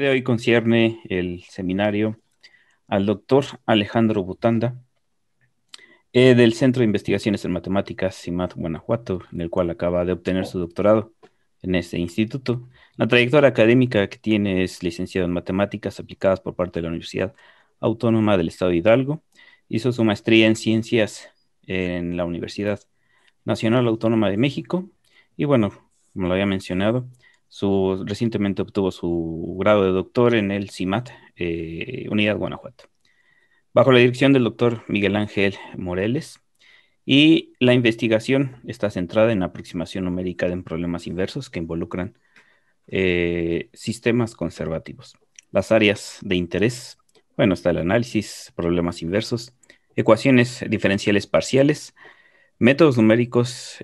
de hoy concierne el seminario al doctor Alejandro Butanda, del Centro de Investigaciones en Matemáticas, CIMAT Guanajuato, en el cual acaba de obtener su doctorado en este instituto. La trayectoria académica que tiene es licenciado en Matemáticas aplicadas por parte de la Universidad Autónoma del Estado de Hidalgo. Hizo su maestría en Ciencias en la Universidad Nacional Autónoma de México. Y bueno, como lo había mencionado, recientemente obtuvo su grado de doctor en el CIMAT, Unidad Guanajuato, bajo la dirección del doctor Miguel Ángel Moreles. Y la investigación está centrada en aproximación numérica en problemas inversos que involucran sistemas conservativos. Las áreas de interés, bueno, está el análisis, problemas inversos, ecuaciones diferenciales parciales, métodos numéricos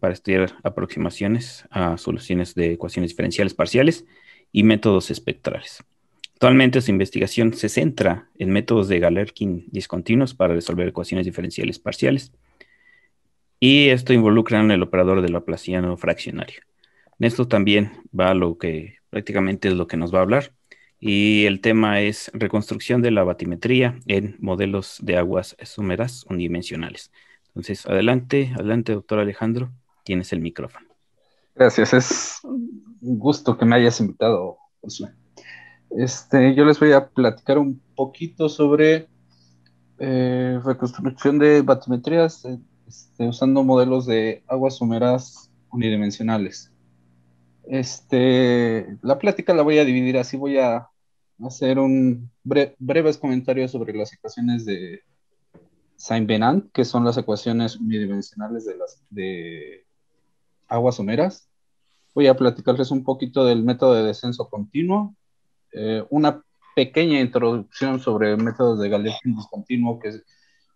para estudiar aproximaciones a soluciones de ecuaciones diferenciales parciales y métodos espectrales. Actualmente su investigación se centra en métodos de Galerkin discontinuos para resolver ecuaciones diferenciales parciales, y esto involucra el operador de Laplaciano fraccionario. En esto también va lo que prácticamente es lo que nos va a hablar, y el tema es reconstrucción de la batimetría en modelos de aguas someras unidimensionales. Entonces, adelante, adelante, doctor Alejandro, tienes el micrófono. Gracias, es un gusto que me hayas invitado, Josué. Yo les voy a platicar un poquito sobre reconstrucción de batimetrías usando modelos de aguas someras unidimensionales. La plática la voy a dividir así, voy a hacer un breves comentarios sobre las ecuaciones de Saint-Venant, que son las ecuaciones unidimensionales de aguas someras. Voy a platicarles un poquito del método de descenso continuo, una pequeña introducción sobre métodos de Galerkin discontinuo que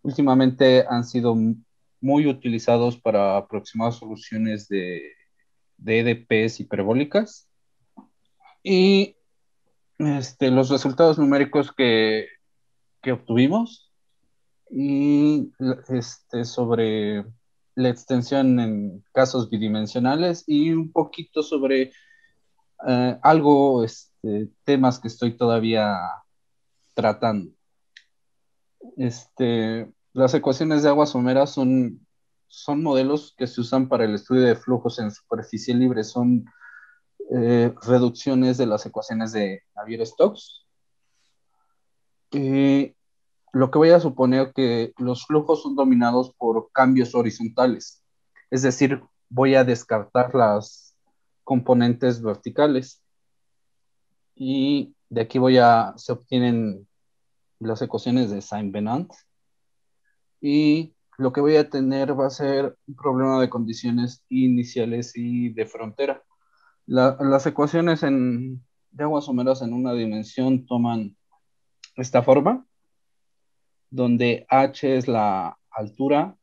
últimamente han sido muy utilizados para aproximar soluciones de EDPs hiperbólicas y los resultados numéricos que obtuvimos y sobre la extensión en casos bidimensionales y un poquito sobre temas que estoy todavía tratando. Las ecuaciones de aguas someras son modelos que se usan para el estudio de flujos en superficie libre, son reducciones de las ecuaciones de Navier-Stokes. Lo que voy a suponer que los flujos son dominados por cambios horizontales, es decir, voy a descartar las componentes verticales y de aquí se obtienen las ecuaciones de Saint-Venant y lo que voy a tener va a ser un problema de condiciones iniciales y de frontera. Las ecuaciones de aguas someras en una dimensión toman esta forma, donde h es la altura,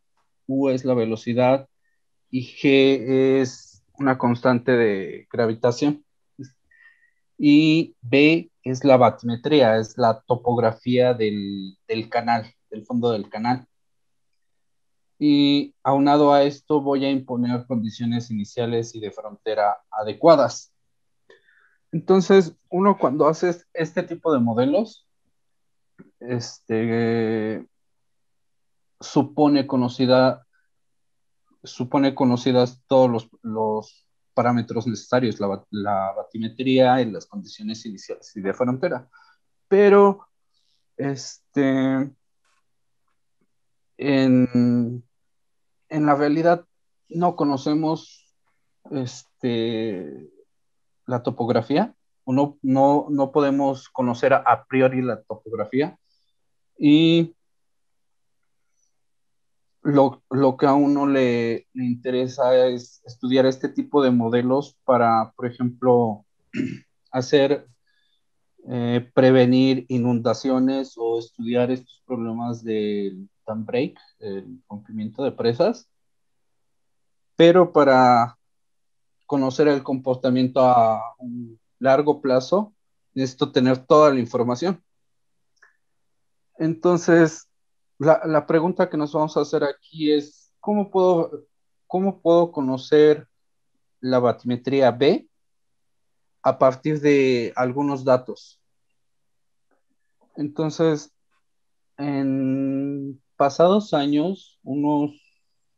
u es la velocidad y g es una constante de gravitación. Y B es la batimetría, es la topografía del canal, del fondo del canal. Y aunado a esto voy a imponer condiciones iniciales y de frontera adecuadas. Entonces, uno cuando hace este tipo de modelos, supone conocidas todos los parámetros necesarios, la batimetría y las condiciones iniciales y de frontera. Pero en, en la realidad no conocemos la topografía, o no podemos conocer a priori la topografía, y lo que a uno le interesa es estudiar este tipo de modelos para, por ejemplo, hacer, prevenir inundaciones o estudiar estos problemas del dam break, el rompimiento de presas, pero para conocer el comportamiento a un largo plazo, necesito tener toda la información. Entonces, la pregunta que nos vamos a hacer aquí es, cómo puedo conocer la batimetría B a partir de algunos datos. Entonces, en pasados años, unos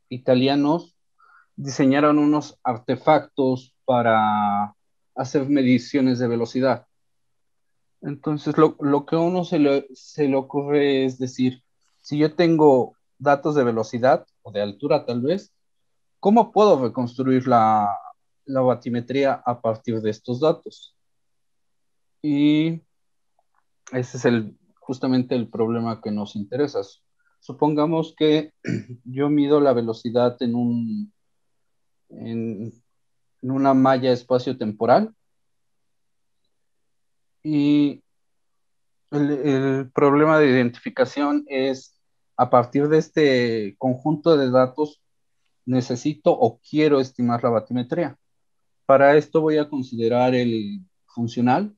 italianos diseñaron unos artefactos para hacer mediciones de velocidad. Entonces, lo que a uno se le ocurre es decir, si yo tengo datos de velocidad o de altura tal vez, ¿cómo puedo reconstruir la batimetría a partir de estos datos? Y ese es justamente el problema que nos interesa. Supongamos que yo mido la velocidad en, en una malla espacio-temporal y el problema de identificación es, a partir de este conjunto de datos, necesito o quiero estimar la batimetría. Para esto voy a considerar el funcional,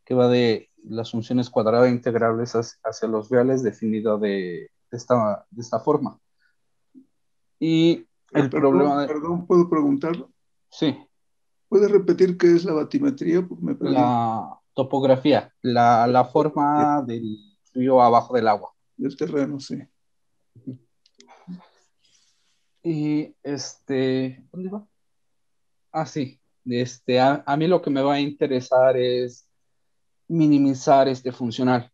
que va de las funciones cuadradas integrables hacia los reales, definido de esta forma. Y el Perdón, problema de... perdón, ¿puedo preguntarlo? Sí, ¿Puedes repetir qué es la batimetría? Porque me perdí. la topografía, la forma del río abajo del agua. Del terreno, sí. Y ¿dónde va? Ah, sí. A mí lo que me va a interesar es minimizar este funcional,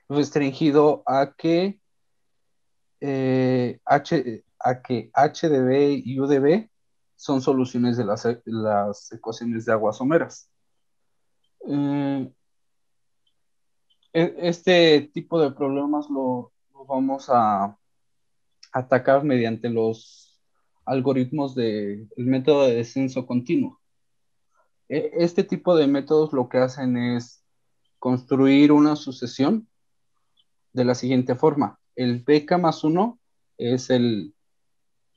restringido a que H de B y U de B son soluciones de las ecuaciones de aguas someras. Este tipo de problemas lo vamos a atacar mediante los algoritmos del método de descenso continuo. Este tipo de métodos lo que hacen es construir una sucesión de la siguiente forma. El bk más 1 es el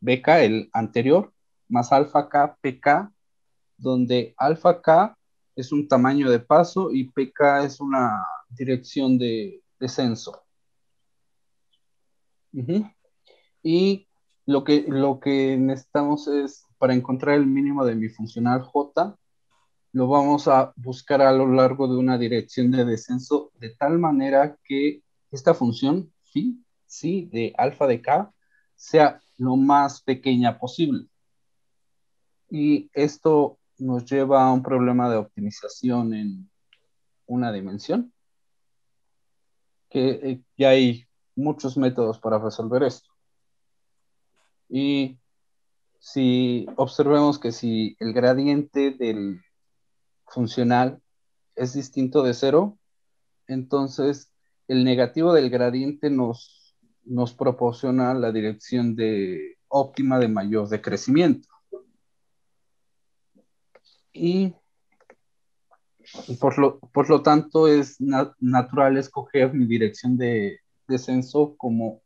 bk, el anterior, más alfa k pk, donde alfa k es un tamaño de paso y pk es una dirección de descenso. Y lo que necesitamos es, para encontrar el mínimo de mi funcional j, lo vamos a buscar a lo largo de una dirección de descenso, de tal manera que esta función phi de alfa de k sea lo más pequeña posible. Y esto nos lleva a un problema de optimización en una dimensión, que ya hay muchos métodos para resolver esto. Y si observemos que si el gradiente del funcional es distinto de cero, entonces el negativo del gradiente nos proporciona la dirección óptima de mayor decrecimiento. Y por lo tanto es natural escoger mi dirección de descenso como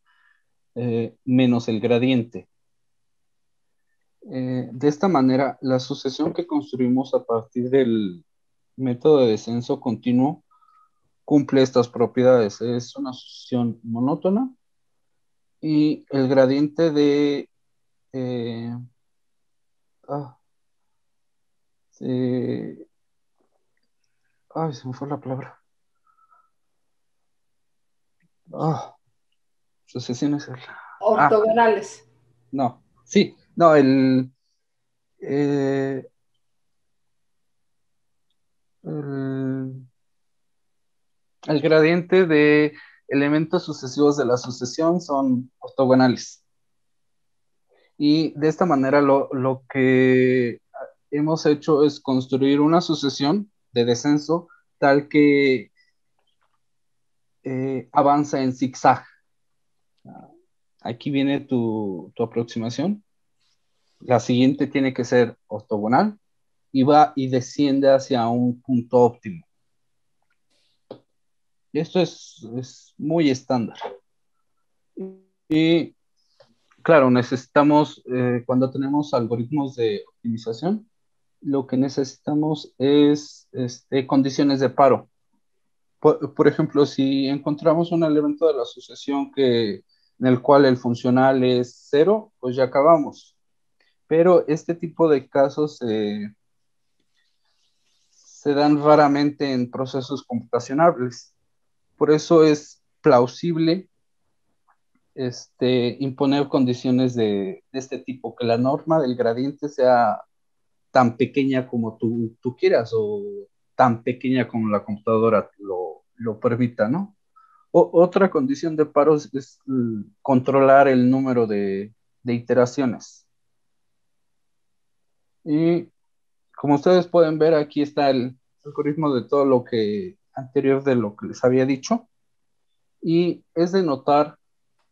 menos el gradiente. De esta manera, la sucesión que construimos a partir del método de descenso continuo cumple estas propiedades. Es una sucesión monótona y el gradiente de... eh, ah, ay, se me fue la palabra. Sucesiones. Ortogonales. No, sí, no, eh, el, el gradiente de elementos sucesivos de la sucesión son ortogonales. Y de esta manera lo que hemos hecho es construir una sucesión de descenso tal que avanza en zigzag. Aquí viene tu aproximación. La siguiente tiene que ser ortogonal y va y desciende hacia un punto óptimo. Y esto es muy estándar. Y claro, necesitamos, cuando tenemos algoritmos de optimización, lo que necesitamos es condiciones de paro. Por ejemplo, si encontramos un elemento de la sucesión en el cual el funcional es cero, pues ya acabamos. pero este tipo de casos se dan raramente en procesos computacionales. Por eso es plausible imponer condiciones de este tipo, que la norma del gradiente sea tan pequeña como tú quieras o tan pequeña como la computadora lo permita, ¿no? Otra condición de paros es controlar el número de iteraciones. Y como ustedes pueden ver, aquí está el algoritmo de todo lo que anterior de lo que les había dicho. Y es de notar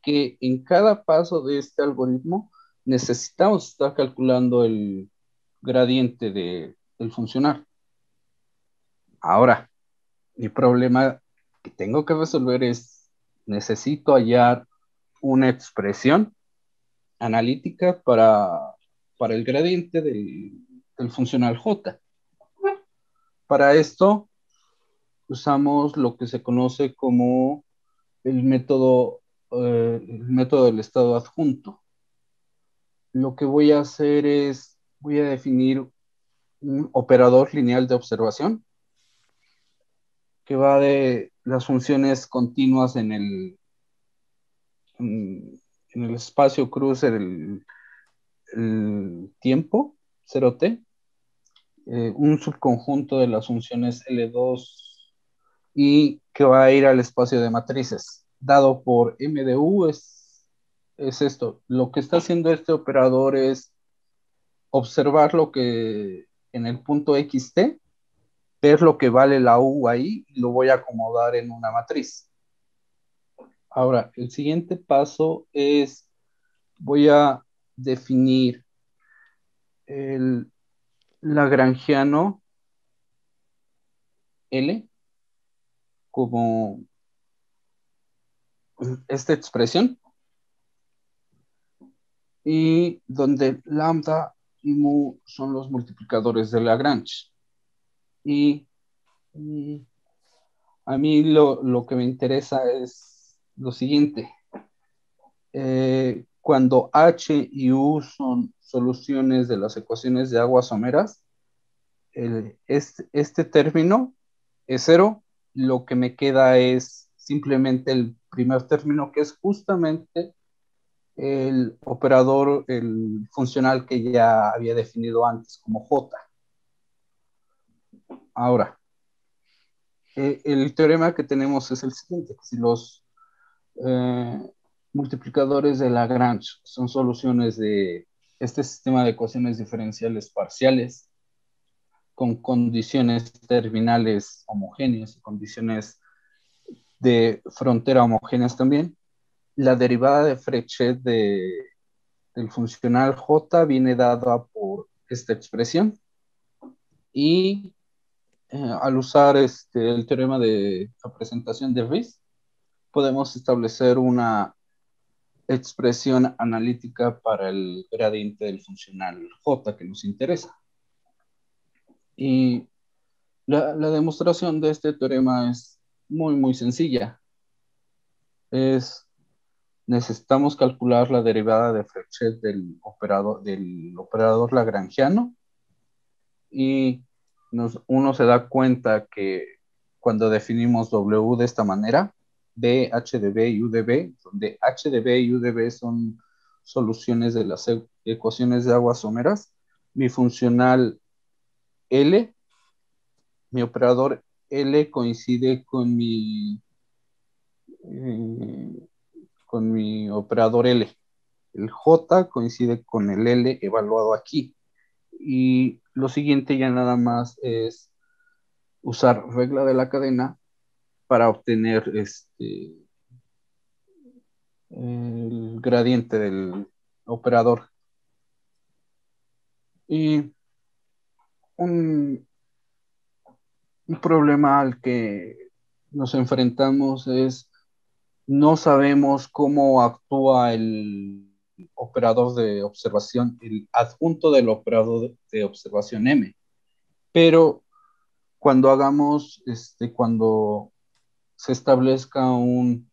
que en cada paso de este algoritmo necesitamos estar calculando el gradiente del funcional. Ahora, mi problema que tengo que resolver es, necesito hallar una expresión analítica para el gradiente del funcional J. Para esto usamos lo que se conoce como el método del estado adjunto. Lo que voy a hacer es, voy a definir un operador lineal de observación que va de las funciones continuas en el espacio cruce del el tiempo, 0t, un subconjunto de las funciones L2 y que va a ir al espacio de matrices. Dado por M de U es esto. Lo que está haciendo este operador es observar lo que en el punto XT, ver lo que vale la U ahí y lo voy a acomodar en una matriz. Ahora, el siguiente paso es, voy a definir el lagrangiano L como esta expresión y donde lambda y mu son los multiplicadores de Lagrange. Y a mí lo que me interesa es lo siguiente. Cuando H y U son soluciones de las ecuaciones de aguas someras, este término es cero. Lo que me queda es simplemente el primer término, que es justamente el operador, el funcional que ya había definido antes como J. Ahora, el teorema que tenemos es el siguiente: si los eh, multiplicadores de Lagrange son soluciones de este sistema de ecuaciones diferenciales parciales con condiciones terminales homogéneas y condiciones de frontera homogéneas también, la derivada de Frechet del funcional J viene dada por esta expresión y al usar el teorema de representación de Riesz podemos establecer una expresión analítica para el gradiente del funcional J que nos interesa. Y la demostración de este teorema es muy sencilla. Necesitamos calcular la derivada de Frechet del operador lagrangiano y uno se da cuenta que cuando definimos W de esta manera, B, H de B y U de B, donde H de B y U de B son soluciones de las ecuaciones de aguas someras, mi funcional L, mi operador L coincide con mi operador L. El J coincide con el L evaluado aquí. Y lo siguiente ya nada más es usar regla de la cadena para obtener el gradiente del operador. Y un problema al que nos enfrentamos es no sabemos cómo actúa el operador de observación, el adjunto del operador de observación M. Pero cuando cuando se establezca un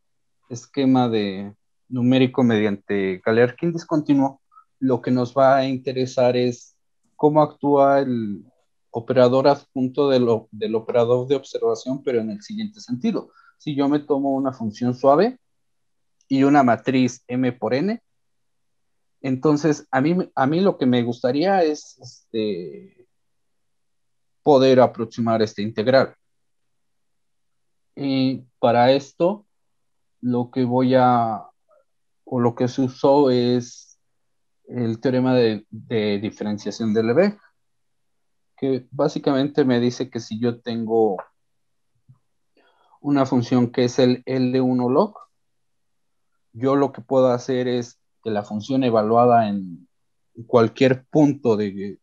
esquema de numérico mediante Galerkin discontinuo, lo que nos va a interesar es cómo actúa el operador adjunto del operador de observación, pero en el siguiente sentido. Si yo me tomo una función suave y una matriz M por N, entonces a mí lo que me gustaría es poder aproximar esta integral. Y para esto, lo que lo que se usó es el teorema de diferenciación de Lebesgue, que básicamente me dice que si yo tengo una función que es el L1 log, yo lo que puedo hacer es que la función evaluada en cualquier punto que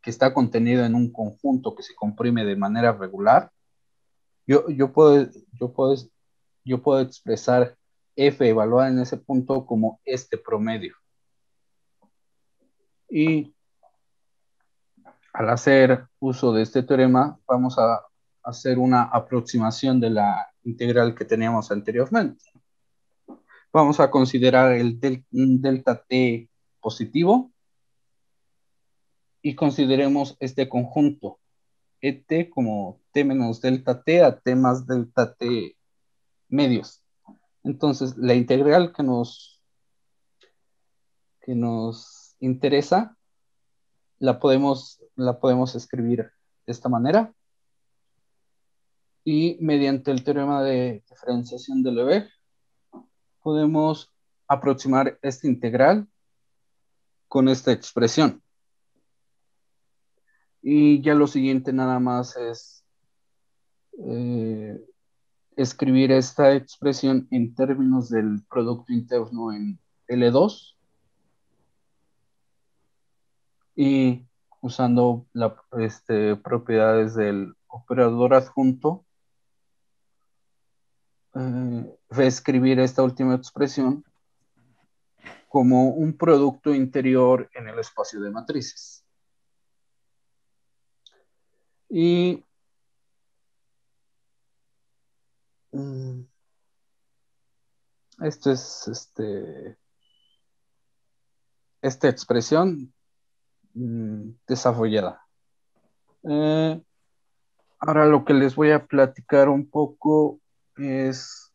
está contenido en un conjunto que se comprime de manera regular, yo puedo, yo puedo, yo puedo expresar f evaluada en ese punto como este promedio. Y al hacer uso de este teorema, vamos a hacer una aproximación de la integral que teníamos anteriormente. Vamos a considerar el delta t positivo y consideremos este conjunto et como t menos delta t a t más delta t medios. Entonces, la integral que nos interesa la podemos escribir de esta manera. Y mediante el teorema de diferenciación de Lebesgue, podemos aproximar esta integral con esta expresión. Y ya lo siguiente nada más es escribir esta expresión en términos del producto interno en L2 y usando las propiedades del operador adjunto, reescribir esta última expresión como un producto interior en el espacio de matrices. Y esto es esta expresión desarrollada. Ahora lo que les voy a platicar un poco es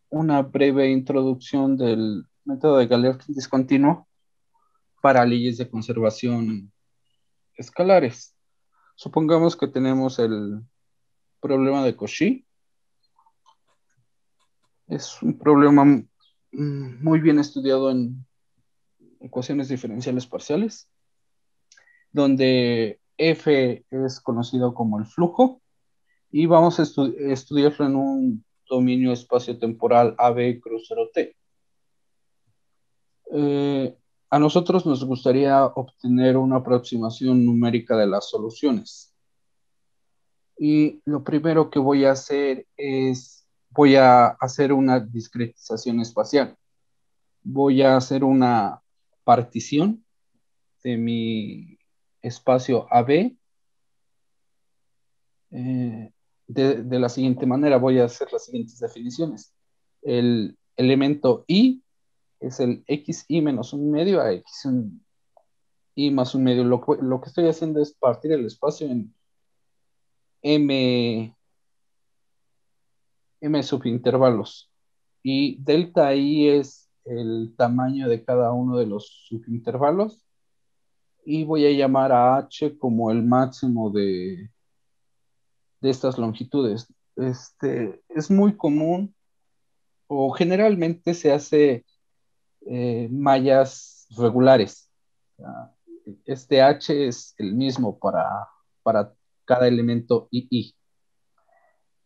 una breve introducción del método de Galerkin discontinuo para leyes de conservación escalares. Supongamos que tenemos el problema de Cauchy. Es un problema muy bien estudiado en ecuaciones diferenciales parciales, donde F es conocido como el flujo y vamos a estudiarlo en un dominio espacio-temporal AB crucero T. A nosotros nos gustaría obtener una aproximación numérica de las soluciones. Y lo primero que voy a hacer es, voy a hacer una discretización espacial. Voy a hacer una partición de mi espacio AB de la siguiente manera. Voy a hacer las siguientes definiciones. El elemento I es el xi menos un medio a xi más un medio. Lo que estoy haciendo es partir el espacio en m subintervalos. Y delta I es el tamaño de cada uno de los subintervalos. Y voy a llamar a h como el máximo de estas longitudes. Es muy común o generalmente se hace mallas regulares. Este h es el mismo para cada elemento II.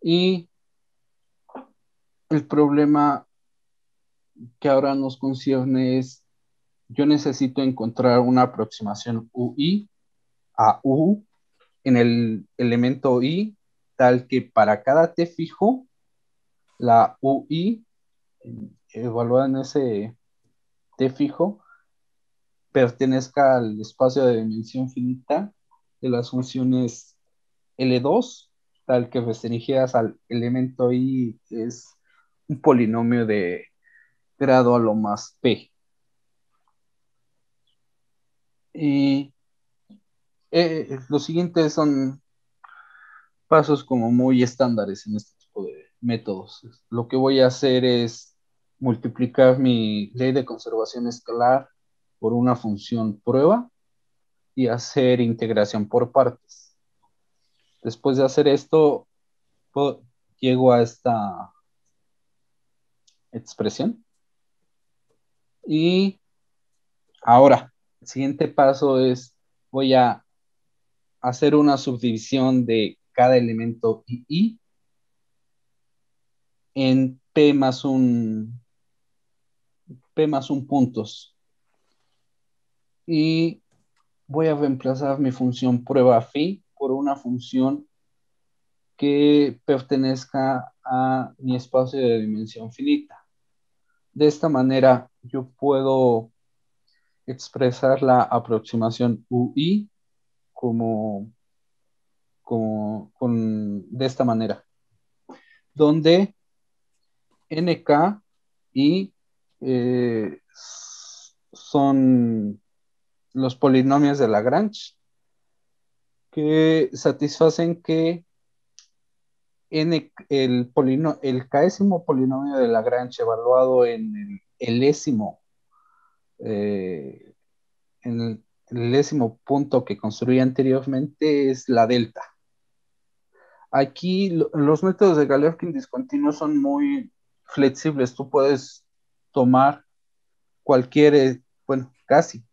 Y el problema que ahora nos concierne es, yo necesito encontrar una aproximación UI a U en el elemento I, tal que para cada T fijo, la UI evaluada en ese T fijo pertenezca al espacio de dimensión finita de las funciones L2, tal que restringidas al elemento I es un polinomio de grado a lo más P. Y los siguientes son pasos como muy estándares en este tipo de métodos. Lo que voy a hacer es multiplicar mi ley de conservación escalar por una función prueba y hacer integración por partes. Después de hacer esto, llego a esta expresión. Y ahora, el siguiente paso es, voy a hacer una subdivisión de cada elemento I en P más un puntos. Y voy a reemplazar mi función prueba phi por una función que pertenezca a mi espacio de dimensión finita. De esta manera yo puedo expresar la aproximación UI de esta manera, donde NK y son los polinomios de Lagrange que satisfacen que el késimo polinomio de Lagrange evaluado en el enésimo punto que construí anteriormente es la delta. Aquí los métodos de Galerkin discontinuo son muy flexibles. Tú puedes tomar cualquier, bueno, casi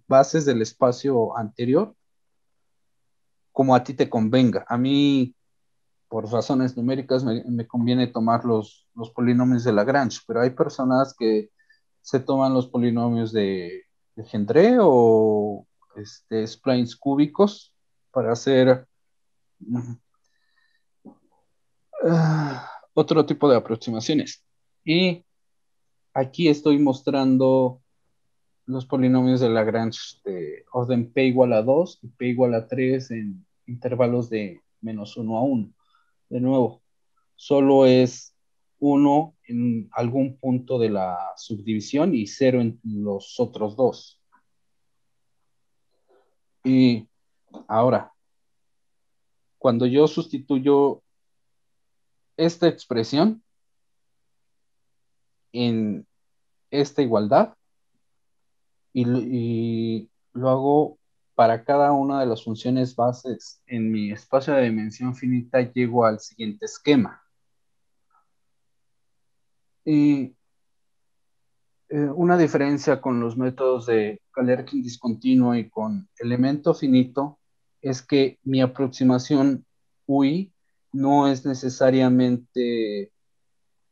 bases del espacio anterior como a ti te convenga. A mí, por razones numéricas, me conviene tomar los polinomios de Lagrange, pero hay personas que se toman los polinomios de Gendré o splines cúbicos para hacer otro tipo de aproximaciones. Y aquí estoy mostrando los polinomios de Lagrange de orden p igual a 2 y p igual a 3 en intervalos de -1 a 1. De nuevo, solo es 1 en algún punto de la subdivisión y 0 en los otros dos. Y ahora, cuando yo sustituyo esta expresión en esta igualdad y lo hago para cada una de las funciones bases en mi espacio de dimensión finita, llego al siguiente esquema. Y una diferencia con los métodos de Galerkin discontinuo y con elemento finito es que mi aproximación UI no es necesariamente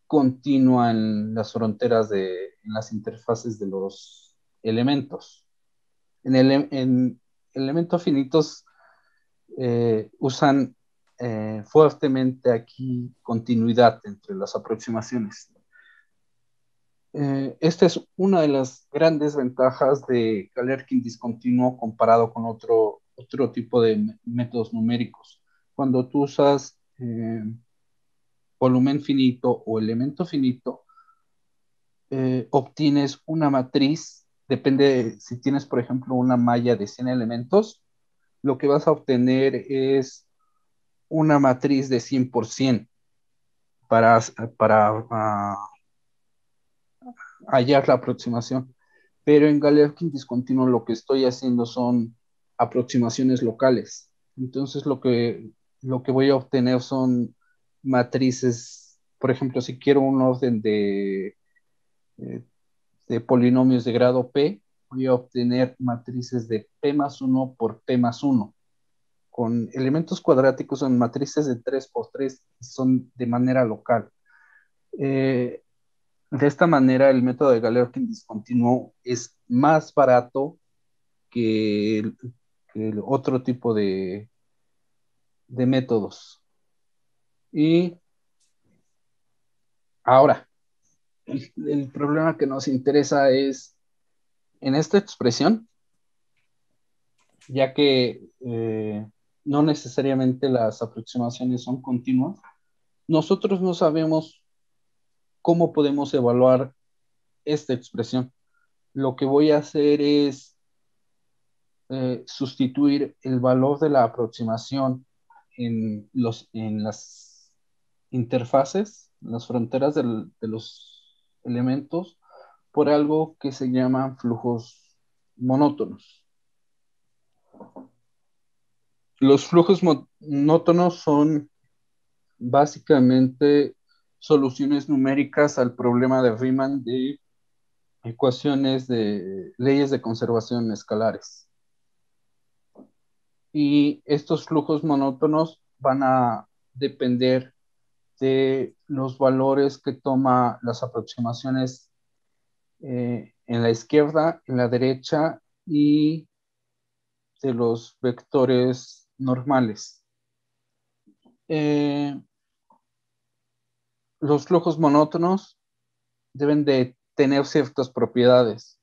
continua en las fronteras en las interfaces de los elementos. En elementos finitos usan fuertemente aquí continuidad entre las aproximaciones. Esta es una de las grandes ventajas de Galerkin discontinuo comparado con otro tipo de métodos numéricos. Cuando tú usas volumen finito o elemento finito, obtienes una matriz, depende si tienes, por ejemplo, una malla de 100 elementos, lo que vas a obtener es una matriz de 100% para hallar la aproximación. Pero en Galerkin discontinuo lo que estoy haciendo son aproximaciones locales. Entonces lo que voy a obtener son matrices, por ejemplo, si quiero un orden de polinomios de grado P, voy a obtener matrices de P más 1 por P más 1. Con elementos cuadráticos son matrices de 3 por 3 y son de manera local. De esta manera, el método de Galerkin discontinuo es más barato que el otro tipo de métodos. Y ahora, el problema que nos interesa es en esta expresión, ya que no necesariamente las aproximaciones son continuas, nosotros no sabemos cómo podemos evaluar esta expresión. lo que voy a hacer es sustituir el valor de la aproximación en las interfaces, en las fronteras de los elementos, por algo que se llaman flujos monótonos. Los flujos monótonos son básicamente soluciones numéricas al problema de Riemann de ecuaciones de leyes de conservación escalares. Y estos flujos monótonos van a depender de los valores que toma las aproximaciones en la izquierda, en la derecha y de los vectores normales. Los flujos monótonos deben de tener ciertas propiedades.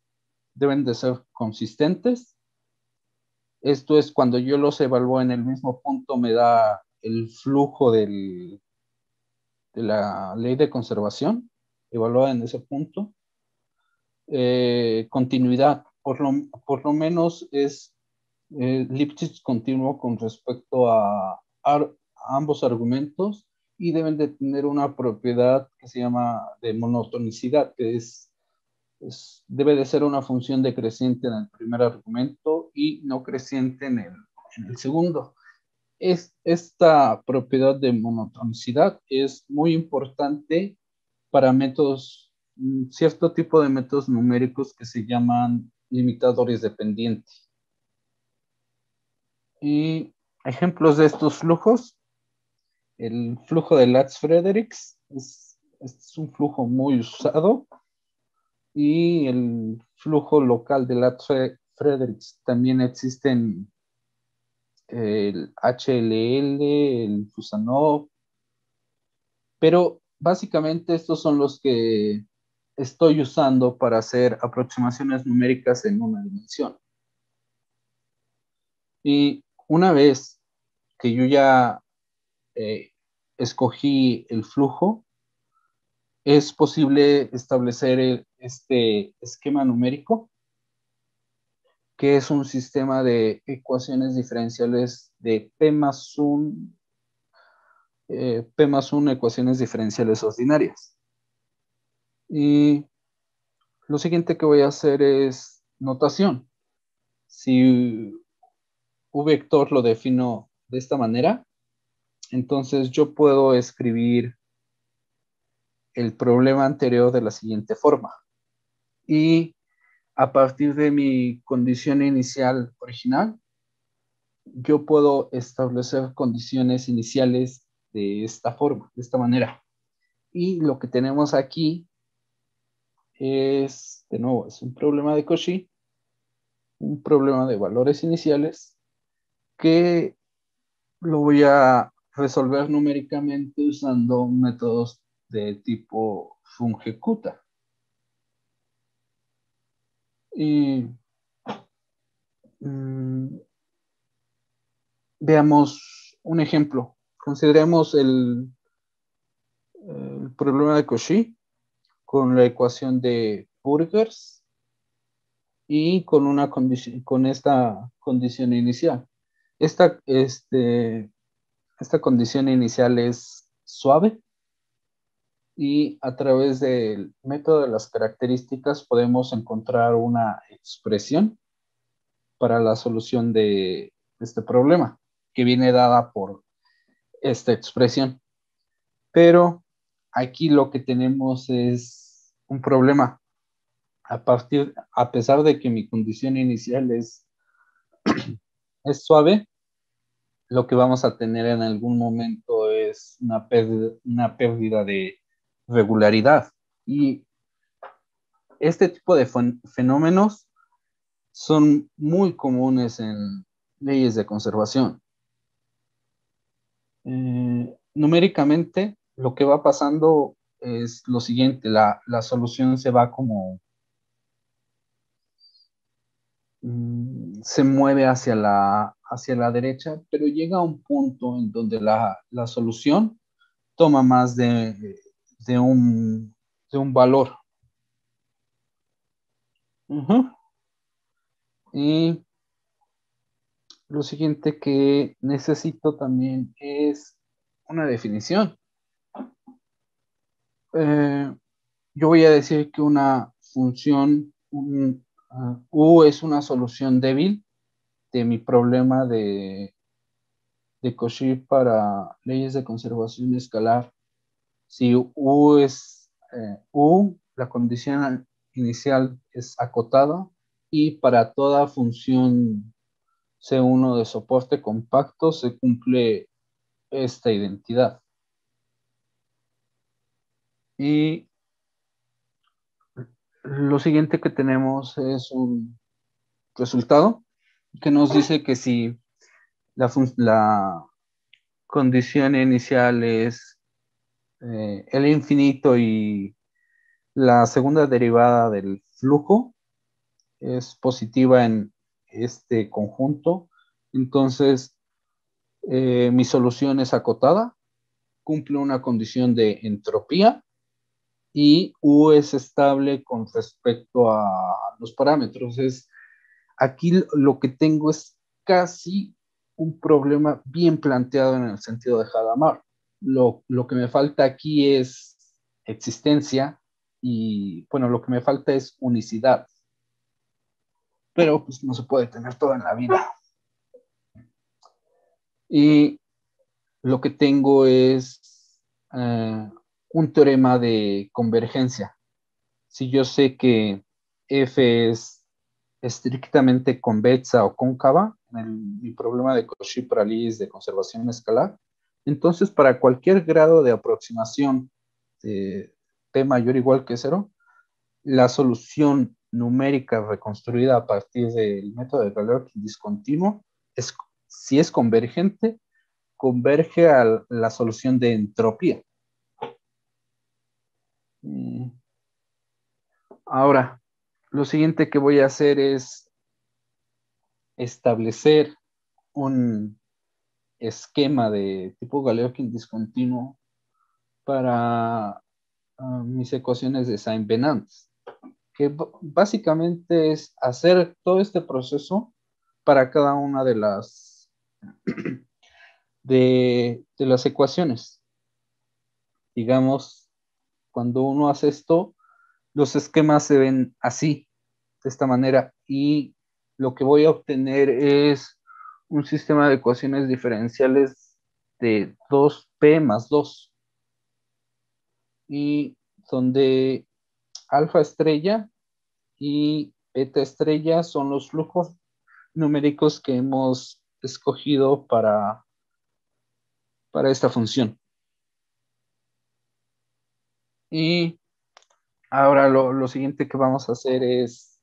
Deben de ser consistentes. Esto es cuando yo los evalúo en el mismo punto, me da el flujo de la ley de conservación, evaluada en ese punto. Continuidad, por lo menos es Lipschitz continuo con respecto a ambos argumentos, y deben de tener una propiedad que se llama de monotonicidad, que debe de ser una función decreciente en el primer argumento y no creciente en el segundo. Esta propiedad de monotonicidad es muy importante para métodos, cierto tipo de métodos numéricos que se llaman limitadores dependientes. Y ejemplos de estos flujos: el flujo de Latz-Friedrichs es un flujo muy usado, y el flujo local de Latz-Friedrichs también existen, el HLL, el Fusanov, pero básicamente estos son los que estoy usando para hacer aproximaciones numéricas en una dimensión. Y una vez que yo ya escogí el flujo, es posible establecer este esquema numérico, que es un sistema de ecuaciones diferenciales de P más 1, ecuaciones diferenciales ordinarias. Y lo siguiente que voy a hacer es notación. Si U vector lo defino de esta manera, entonces yo puedo escribir el problema anterior de la siguiente forma. Y a partir de mi condición inicial original, yo puedo establecer condiciones iniciales de esta forma, de esta manera. Y lo que tenemos aquí es, de nuevo, es un problema de Cauchy, un problema de valores iniciales, que lo voy a resolver numéricamente usando métodos de tipo fungecuta. Y veamos un ejemplo. Consideremos el problema de Cauchy con la ecuación de Burgers y con esta condición inicial. Esta condición inicial es suave, y a través del método de las características podemos encontrar una expresión para la solución de este problema, que viene dada por esta expresión. Pero aquí lo que tenemos es un problema. A pesar de que mi condición inicial es suave, lo que vamos a tener en algún momento es una pérdida de regularidad. Y este tipo de fenómenos son muy comunes en leyes de conservación. Numéricamente, lo que va pasando es lo siguiente: la solución se va como se mueve hacia la derecha, pero llega a un punto en donde la solución toma más de un valor. Ujú. Y lo siguiente que necesito también es una definición. Eh, yo voy a decir que una función U es una solución débil de mi problema de Cauchy para leyes de conservación escalar. Si U es la condición inicial es acotada y para toda función C1 de soporte compacto se cumple esta identidad. Y lo siguiente que tenemos es un resultado que nos dice que si la condición inicial es el infinito y la segunda derivada del flujo es positiva en este conjunto, entonces mi solución es acotada, cumple una condición de entropía y U es estable con respecto a los parámetros. Aquí lo que tengo es casi un problema bien planteado en el sentido de Hadamard. Lo que me falta aquí es existencia y, bueno, lo que me falta es unicidad. Pero pues no se puede tener todo en la vida. Y lo que tengo es un teorema de convergencia. Si yo sé que F es estrictamente convexa o cóncava, en mi problema de Cauchy-Pralise de conservación escalar, entonces para cualquier grado de aproximación de P mayor o igual que 0, la solución numérica reconstruida a partir del método de Galerkin discontinuo, es, si es convergente, converge a la solución de entropía. Ahora, lo siguiente que voy a hacer es establecer un esquema de tipo Galerkin discontinuo para mis ecuaciones de Saint-Venant, que básicamente es hacer todo este proceso para cada una de las ecuaciones. Digamos, cuando uno hace esto, los esquemas se ven así, de esta manera, y lo que voy a obtener es un sistema de ecuaciones diferenciales de 2p más 2, y donde alfa estrella y beta estrella son los flujos numéricos que hemos escogido para esta función. Y ahora lo siguiente que vamos a hacer es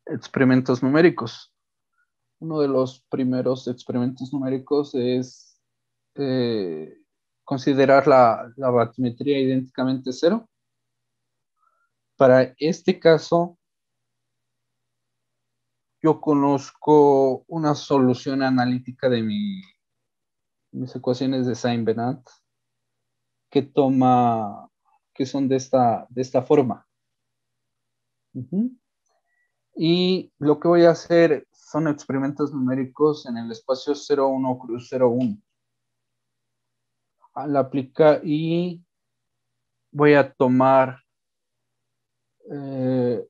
experimentos numéricos. Uno de los primeros experimentos numéricos es considerar la batimetría idénticamente cero. Para este caso, yo conozco una solución analítica de mis ecuaciones de Saint-Venant que son de esta forma. Y lo que voy a hacer son experimentos numéricos en el espacio 0,1 cruz 0,1. Al aplicar y voy a tomar el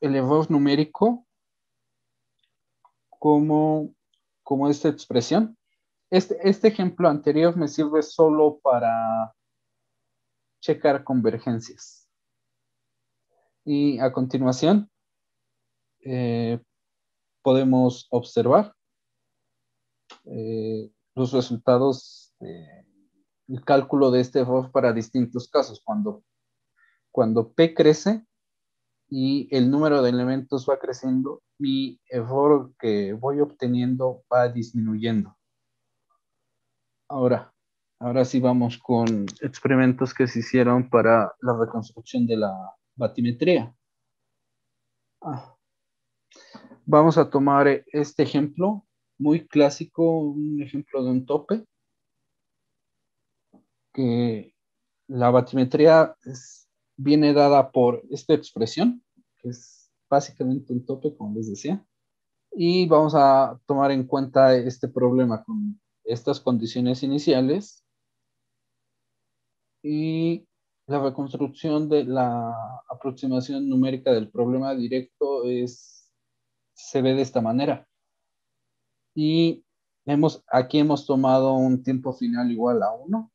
error numérico como esta expresión. Este ejemplo anterior me sirve solo para checar convergencias. Y a continuación podemos observar los resultados del cálculo de este error para distintos casos. Cuando P crece y el número de elementos va creciendo, mi error que voy obteniendo va disminuyendo. Ahora sí vamos con experimentos que se hicieron para la reconstrucción de la batimetría. Vamos a tomar este ejemplo muy clásico, un ejemplo de un tope, que la batimetría viene dada por esta expresión, que es básicamente un tope, como les decía. Y vamos a tomar en cuenta este problema con estas condiciones iniciales. Y la reconstrucción de la aproximación numérica del problema directo se ve de esta manera. Y aquí hemos tomado un tiempo final igual a 1.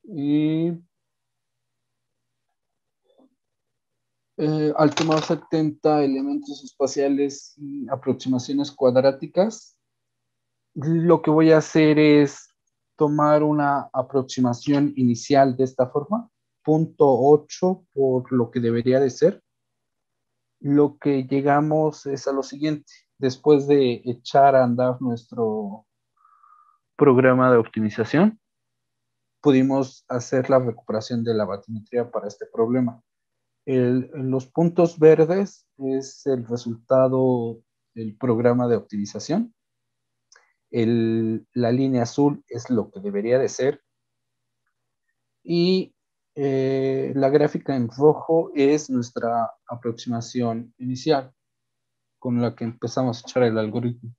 Y al tomar 70 elementos espaciales y aproximaciones cuadráticas, lo que voy a hacer es tomar una aproximación inicial de esta forma, 0.8 por lo que debería de ser. Lo que llegamos es a lo siguiente: después de echar a andar nuestro programa de optimización, pudimos hacer la recuperación de la batimetría para este problema. Los puntos verdes es el resultado del programa de optimización. La línea azul es lo que debería de ser. Y la gráfica en rojo es nuestra aproximación inicial, con la que empezamos a echar el algoritmo.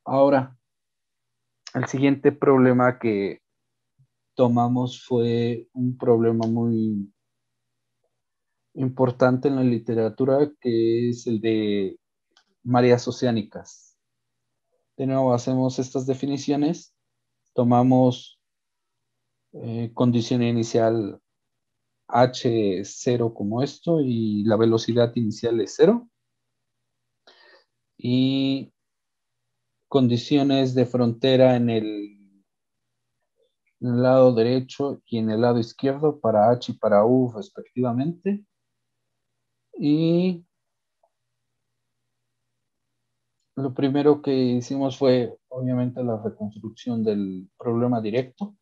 Ahora, el siguiente problema que tomamos fue un problema muy importante en la literatura, que es el de mareas oceánicas. De nuevo, hacemos estas definiciones, tomamos condición inicial H0 como esto, y la velocidad inicial es 0. Y condiciones de frontera en el lado derecho y en el lado izquierdo para H y para U respectivamente. Y lo primero que hicimos fue, obviamente, la reconstrucción del problema directo.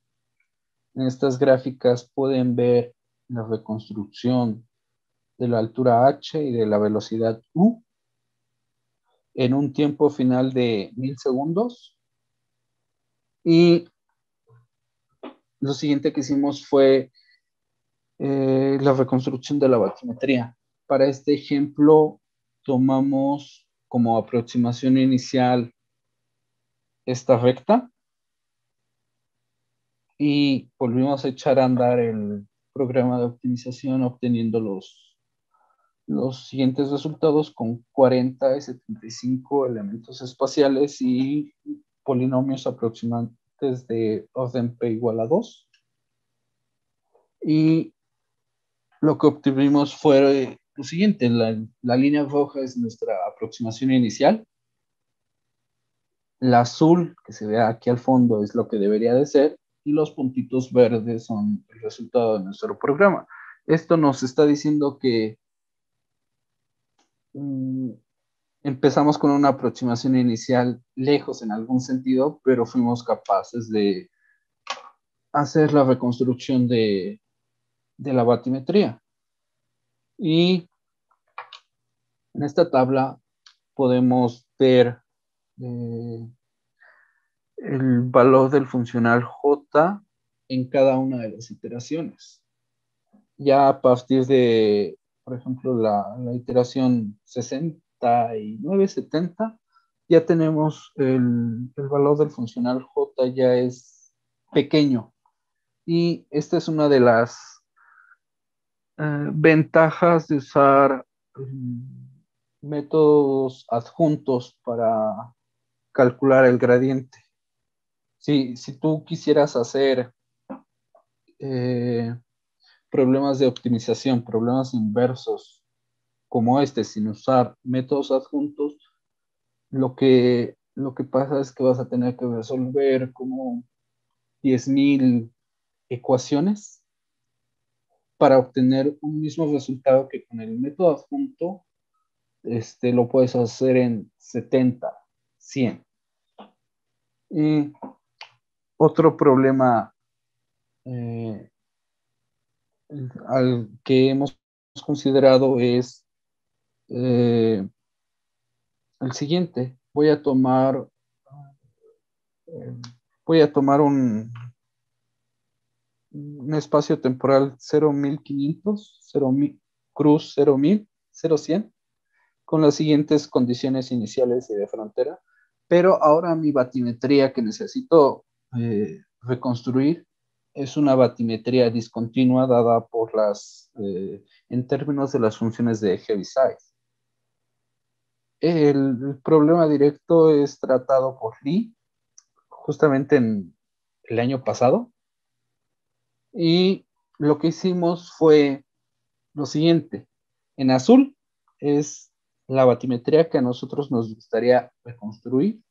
En estas gráficas pueden ver la reconstrucción de la altura H y de la velocidad U en un tiempo final de 1000 segundos. Y lo siguiente que hicimos fue la reconstrucción de la batimetría. Para este ejemplo, tomamos como aproximación inicial esta recta y volvimos a echar a andar el programa de optimización, obteniendo los siguientes resultados con 40 y 75 elementos espaciales y polinomios aproximantes de orden p igual a 2. Y lo que obtuvimos fue lo siguiente: la línea roja es nuestra aproximación inicial, la azul que se ve aquí al fondo es lo que debería de ser, y los puntitos verdes son el resultado de nuestro programa. Esto nos está diciendo que empezamos con una aproximación inicial lejos en algún sentido, pero fuimos capaces de hacer la reconstrucción de la batimetría. Y en esta tabla podemos ver el valor del funcional J en cada una de las iteraciones. Ya a partir de, por ejemplo, la iteración 69, 70, ya tenemos el valor del funcional J ya es pequeño. Y esta es una de las ventajas de usar métodos adjuntos para calcular el gradiente. Si tú quisieras hacer problemas de optimización, problemas inversos como este, sin usar métodos adjuntos, lo que pasa es que vas a tener que resolver como 10,000 ecuaciones para obtener un mismo resultado que con el método adjunto lo puedes hacer en 70, 100. Y otro problema al que hemos considerado es el siguiente. Voy a tomar un espacio temporal 0,1500, cruz 0,1000, 0,100 con las siguientes condiciones iniciales y de frontera, pero ahora mi batimetría que necesito reconstruir es una batimetría discontinua dada por en términos de las funciones de Heaviside. El problema directo es tratado por Lee justamente en el año pasado, y lo que hicimos fue lo siguiente. En azul es la batimetría que a nosotros nos gustaría reconstruir,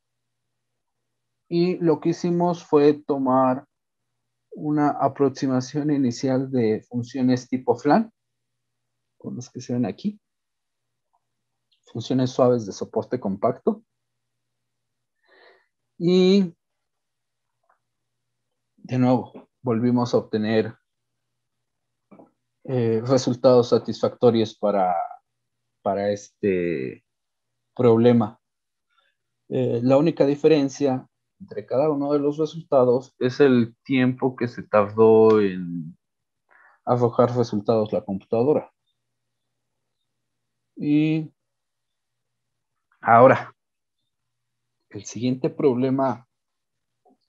y lo que hicimos fue tomar una aproximación inicial de funciones tipo FLAN, con las que se ven aquí, funciones suaves de soporte compacto, y de nuevo volvimos a obtener resultados satisfactorios para este problema. La única diferencia entre cada uno de los resultados es el tiempo que se tardó en arrojar resultados la computadora. Y ahora, el siguiente problema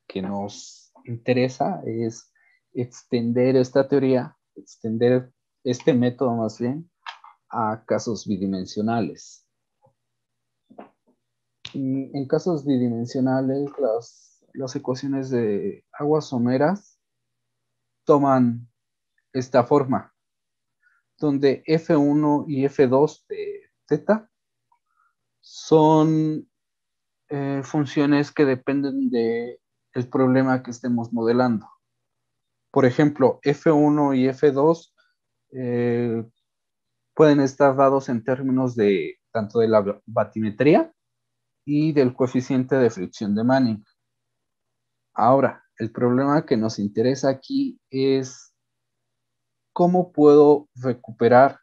que nos interesa es extender esta teoría, extender este método más bien, a casos bidimensionales. Y en casos bidimensionales, las ecuaciones de aguas someras toman esta forma, donde F1 y F2 de θ son funciones que dependen del problema que estemos modelando. Por ejemplo, F1 y F2 pueden estar dados en términos de tanto de la batimetría y del coeficiente de fricción de Manning. Ahora, el problema que nos interesa aquí es cómo puedo recuperar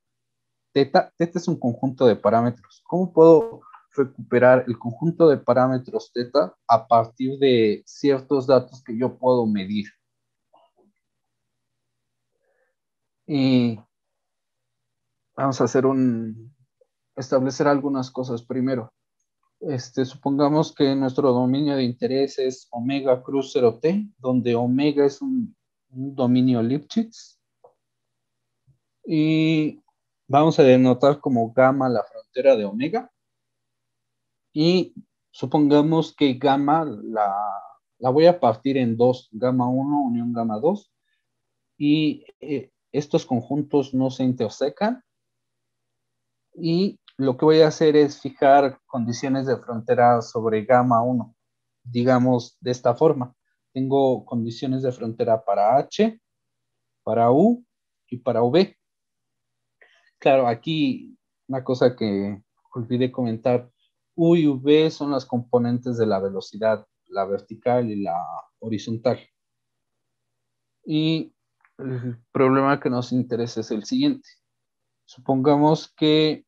θ. Θ es un conjunto de parámetros. ¿Cómo puedo recuperar el conjunto de parámetros θ a partir de ciertos datos que yo puedo medir? Y vamos a establecer algunas cosas primero. Supongamos que nuestro dominio de interés es omega cruz 0t, donde omega es un dominio Lipschitz. Y vamos a denotar como gamma la frontera de omega. Y supongamos que gamma la voy a partir en dos, gamma 1 unión gamma 2. Y estos conjuntos no se intersecan. Y lo que voy a hacer es fijar condiciones de frontera sobre gamma 1. Digamos de esta forma. Tengo condiciones de frontera para H, para U y para V. Claro, aquí una cosa que olvidé comentar. U y V son las componentes de la velocidad, la vertical y la horizontal. Y el problema que nos interesa es el siguiente. Supongamos que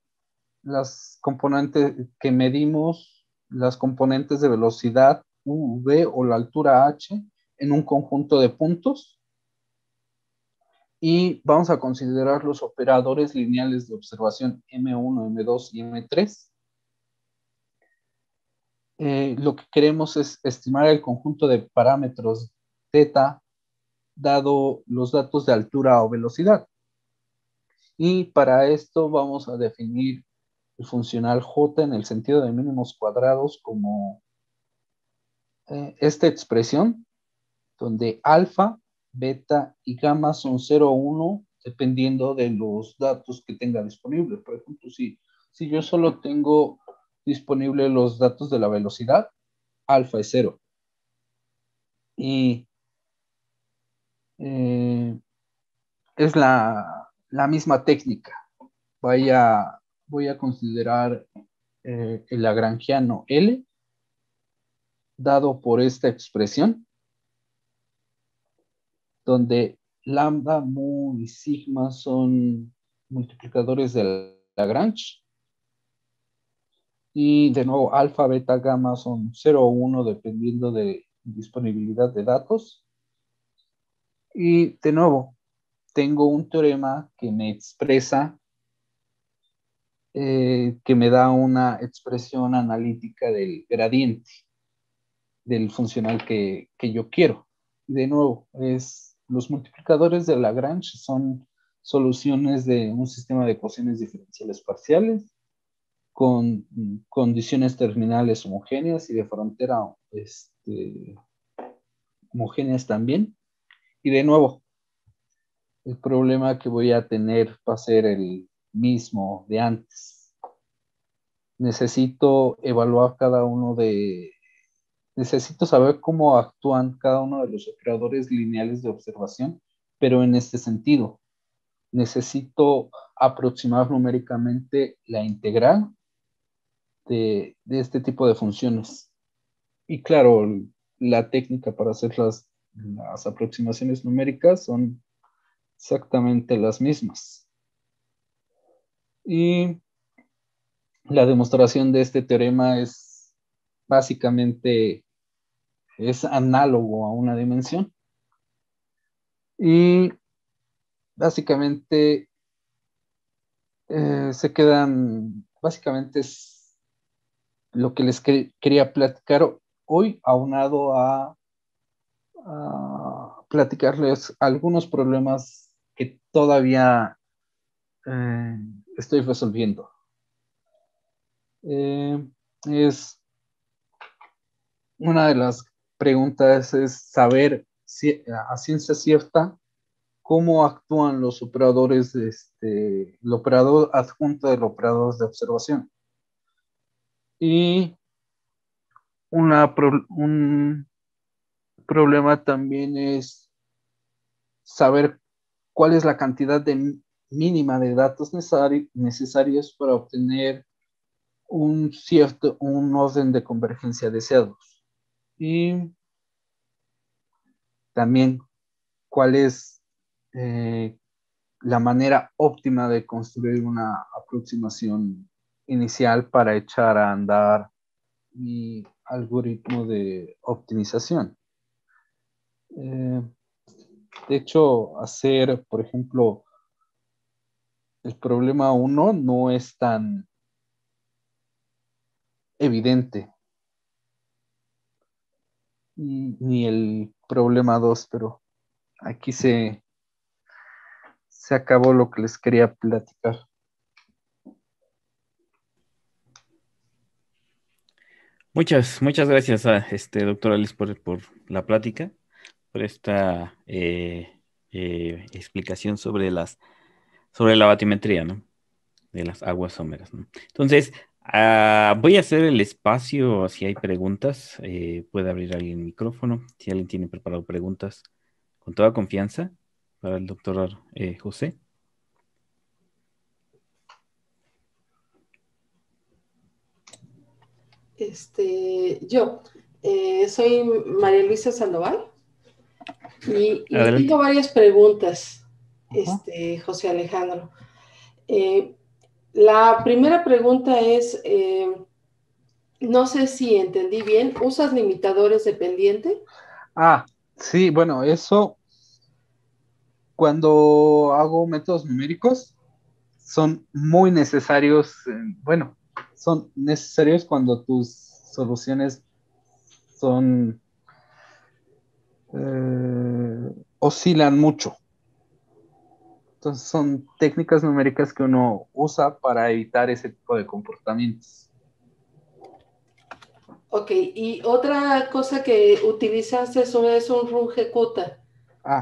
las componentes que medimos, las componentes de velocidad U, V o la altura H en un conjunto de puntos, y vamos a considerar los operadores lineales de observación M1, M2 y M3. Lo que queremos es estimar el conjunto de parámetros θ dado los datos de altura o velocidad. Y para esto vamos a definir el funcional J en el sentido de mínimos cuadrados como esta expresión, donde alfa, beta y gamma son 0 o 1 dependiendo de los datos que tenga disponibles. Por ejemplo, si yo solo tengo disponible los datos de la velocidad, alfa es 0. Y es la misma técnica. Voy a considerar el lagrangiano L dado por esta expresión, donde lambda, mu y sigma son multiplicadores de Lagrange. Y de nuevo, alfa, beta, gamma son 0 o 1 dependiendo de disponibilidad de datos. Y de nuevo, tengo un teorema que me expresa que me da una expresión analítica del gradiente del funcional que yo quiero. De nuevo, los multiplicadores de Lagrange son soluciones de un sistema de ecuaciones diferenciales parciales con condiciones terminales homogéneas y de frontera homogéneas también. Y de nuevo, el problema que voy a tener va a ser el mismo de antes. Necesito evaluar necesito saber cómo actúan cada uno de los operadores lineales de observación, pero en este sentido, necesito aproximar numéricamente la integral de este tipo de funciones. Y claro, la técnica para hacer las aproximaciones numéricas son exactamente las mismas. Y la demostración de este teorema es básicamente análogo a una dimensión. Y básicamente se quedan, básicamente es lo que les quería platicar hoy, aunado a platicarles algunos problemas que todavía estoy resolviendo. Es una de las preguntas es saber a ciencia cierta cómo actúan los operadores el operador adjunto del operador de observación. Y un problema también es saber cuál es la cantidad mínima de datos necesarios para obtener un orden de convergencia deseados. Y también cuál es la manera óptima de construir una aproximación inicial para echar a andar mi algoritmo de optimización. De hecho, hacer, por ejemplo, el problema 1 no es tan evidente, ni el problema 2, pero aquí se acabó lo que les quería platicar. Muchas gracias a doctor Alice por la plática, por esta explicación sobre la batimetría, ¿no? De las aguas someras, ¿no? Entonces, voy a hacer el espacio si hay preguntas. Puede abrir alguien el micrófono. Si alguien tiene preparado preguntas, con toda confianza para el doctor José. Yo soy María Luisa Sandoval y tengo varias preguntas, José Alejandro. La primera pregunta es, no sé si entendí bien, ¿usas limitadores de pendiente? Sí, bueno, eso cuando hago métodos numéricos son muy necesarios, son necesarios cuando tus soluciones oscilan mucho. Entonces son técnicas numéricas que uno usa para evitar ese tipo de comportamientos. Ok, y otra cosa que utilizaste es un runge-kutta.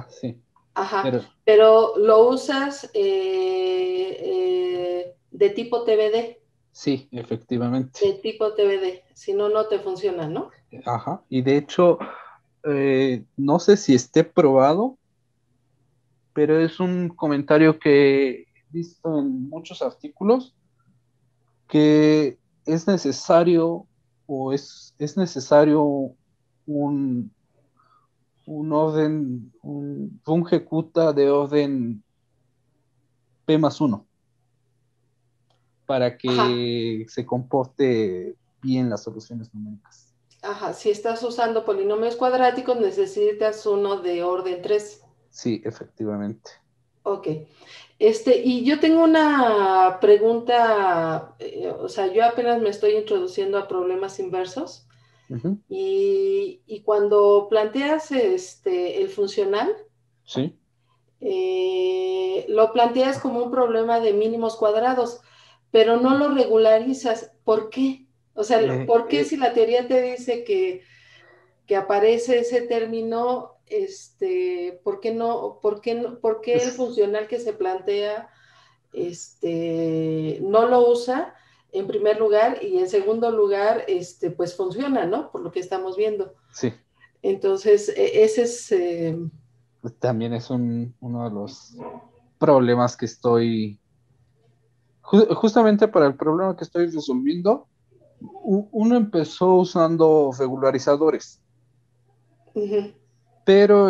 Sí. Ajá, pero lo usas de tipo TBD. Sí, efectivamente. De tipo TBD, si no, no te funciona, ¿no? Ajá, y de hecho, no sé si esté probado, pero es un comentario que he visto en muchos artículos que es necesario es necesario un orden, un ejecuta de orden P+1 para que se comporte bien las soluciones numéricas. Ajá, si estás usando polinomios cuadráticos, necesitas uno de orden 3. Sí, efectivamente. Ok. Y yo tengo una pregunta, o sea, yo apenas me estoy introduciendo a problemas inversos Ujú. y cuando planteas el funcional, Sí. lo planteas como un problema de mínimos cuadrados, pero no lo regularizas. ¿Por qué? O sea, Eh, ¿por qué eh, si la teoría te dice que aparece ese término, por qué el es- funcional que se plantea, no lo usa en primer lugar y en segundo lugar, pues funciona, ¿no? Por lo que estamos viendo. sí, Entonces, ese es, también es uno de los problemas que estoy, justamente para el problema que estoy resolviendo, uno empezó usando regularizadores, ujú, pero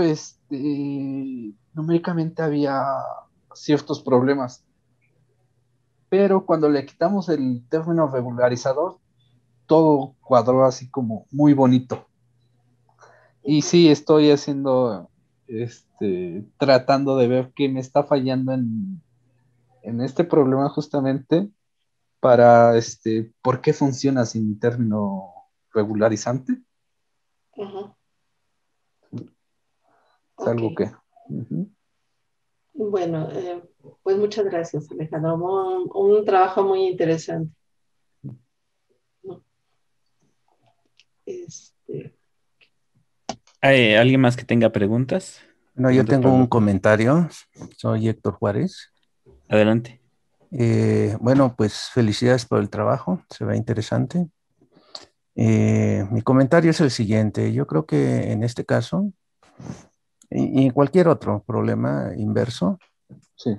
numéricamente había ciertos problemas. Pero cuando le quitamos el término regularizador, todo cuadró así como muy bonito. Y ujú. sí, estoy haciendo, tratando de ver qué me está fallando en este problema justamente para, por qué funciona sin término regularizante. Ajá, Es ok. algo que... Ujú. Bueno, pues muchas gracias, Alejandro. Un trabajo muy interesante, ¿no? Este, ¿Hay alguien más que tenga preguntas? No, yo Preguntas tengo para el un doctor. comentario. Soy Héctor Juárez. Adelante. Bueno, pues felicidades por el trabajo. Se ve interesante. Mi comentario es el siguiente. Yo creo que en este caso y en cualquier otro problema inverso, Sí,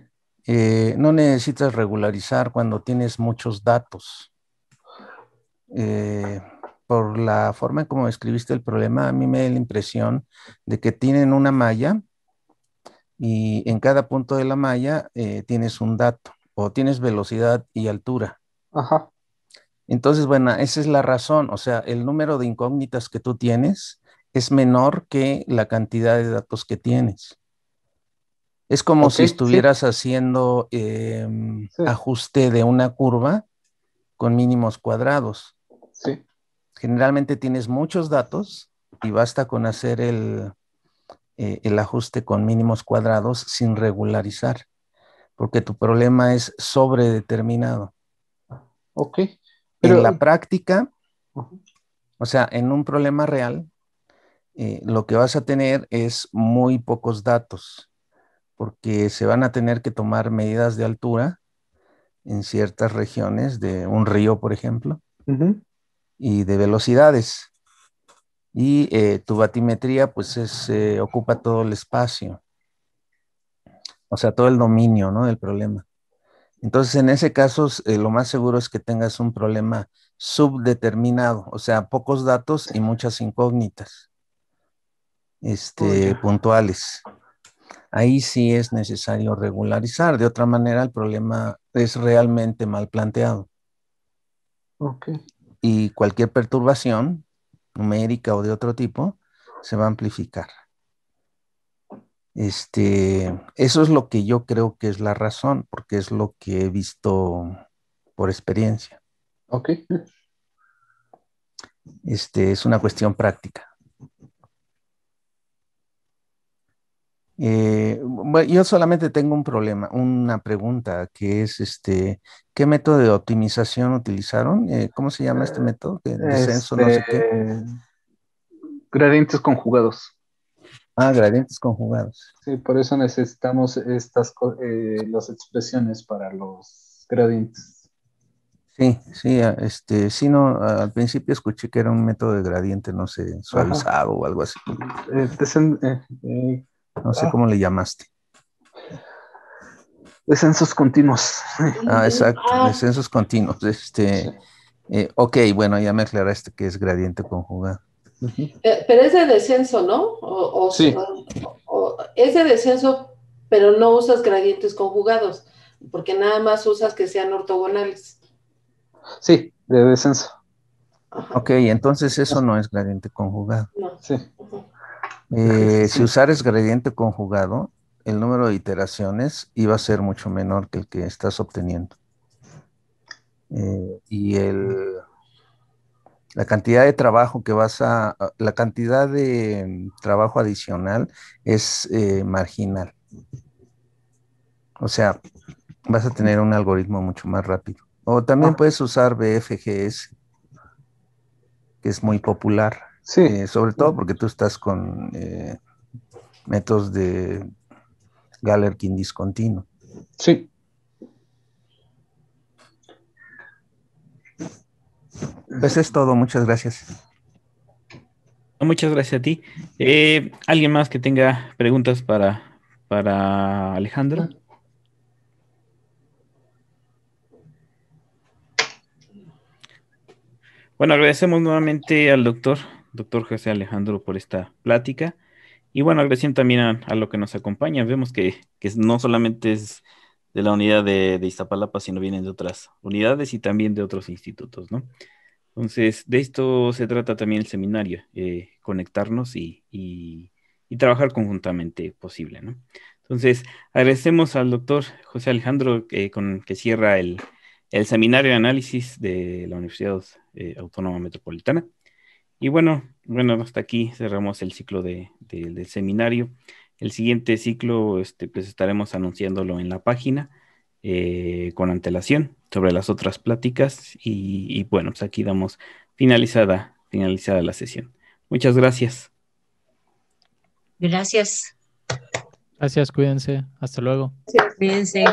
no necesitas regularizar cuando tienes muchos datos. Eh, por la forma en cómo escribiste el problema, a mí me da la impresión de que tienen una malla y en cada punto de la malla tienes un dato o tienes velocidad y altura. ajá, Entonces, bueno, esa es la razón. O sea, el número de incógnitas que tú tienes es menor que la cantidad de datos que tienes. Es como ok, si sí, estuvieras haciendo sí, ajuste de una curva con mínimos cuadrados. sí, Generalmente tienes muchos datos y basta con hacer el ajuste con mínimos cuadrados sin regularizar, porque tu problema es sobredeterminado. ok, En pero... la práctica, ujú, o sea, en un problema real, lo que vas a tener es muy pocos datos, porque se van a tener que tomar medidas de altura en ciertas regiones de un río, por ejemplo, ujú, y de velocidades. Y tu batimetría, pues, ocupa todo el espacio, o sea, todo el dominio, ¿no? Del problema. Entonces, en ese caso, lo más seguro es que tengas un problema subdeterminado, o sea, pocos datos y muchas incógnitas, oh, ya, puntuales. Ahí sí es necesario regularizar. De otra manera, el problema es realmente mal planteado. ok, Y cualquier perturbación numérica o de otro tipo se va a amplificar. Eso es lo que yo creo que es la razón, porque es lo que he visto por experiencia. ok, Es una cuestión práctica. Bueno, yo solamente tengo un problema, una pregunta, que es ¿qué método de optimización utilizaron? ¿Cómo se llama este método? ¿De descenso, no este, sé qué? gradientes conjugados. Ah, gradientes conjugados. Sí, por eso necesitamos las expresiones para los gradientes. Sí, sí, sí, no, al principio escuché que era un método de gradiente, no sé, Ajá. suavizado o algo así. Desen- No sé ah, cómo le llamaste. descensos continuos. Ah, exacto, ah, descensos continuos. Sí. Ok, bueno, ya me aclaraste que es gradiente conjugado. Ujú. pero es de descenso, ¿no? Sí, Es de descenso, pero no usas gradientes conjugados, porque nada más usas que sean ortogonales. sí, de descenso. Ajá, Ok, entonces eso no es gradiente conjugado. no. Sí, Ujú. Si sí. usares gradiente conjugado, el número de iteraciones iba a ser mucho menor que el que estás obteniendo. Y la cantidad de trabajo la cantidad de trabajo adicional es marginal. O sea, vas a tener un algoritmo mucho más rápido. O también puedes usar BFGS, que es muy popular, Sí, sobre todo porque tú estás con métodos de Galerkin discontinuo. sí. Pues es todo, muchas gracias. Muchas gracias a ti. ¿Alguien más que tenga preguntas para Alejandro? Bueno, agradecemos nuevamente al doctor José Alejandro, por esta plática. Y bueno, agradeciendo también a lo que nos acompaña. Vemos que no solamente es de la unidad de Iztapalapa, sino vienen de otras unidades y también de otros institutos, ¿no? Entonces, de esto se trata también el seminario, conectarnos y trabajar conjuntamente posible, ¿no? Entonces, agradecemos al doctor José Alejandro con que cierra el seminario de análisis de la Universidad Autónoma Metropolitana. Y bueno, hasta aquí cerramos el ciclo del seminario. El siguiente ciclo, pues estaremos anunciándolo en la página con antelación sobre las otras pláticas y bueno, pues aquí damos finalizada la sesión. Muchas gracias. Gracias. Gracias, cuídense. Hasta luego. Sí. Cuídense.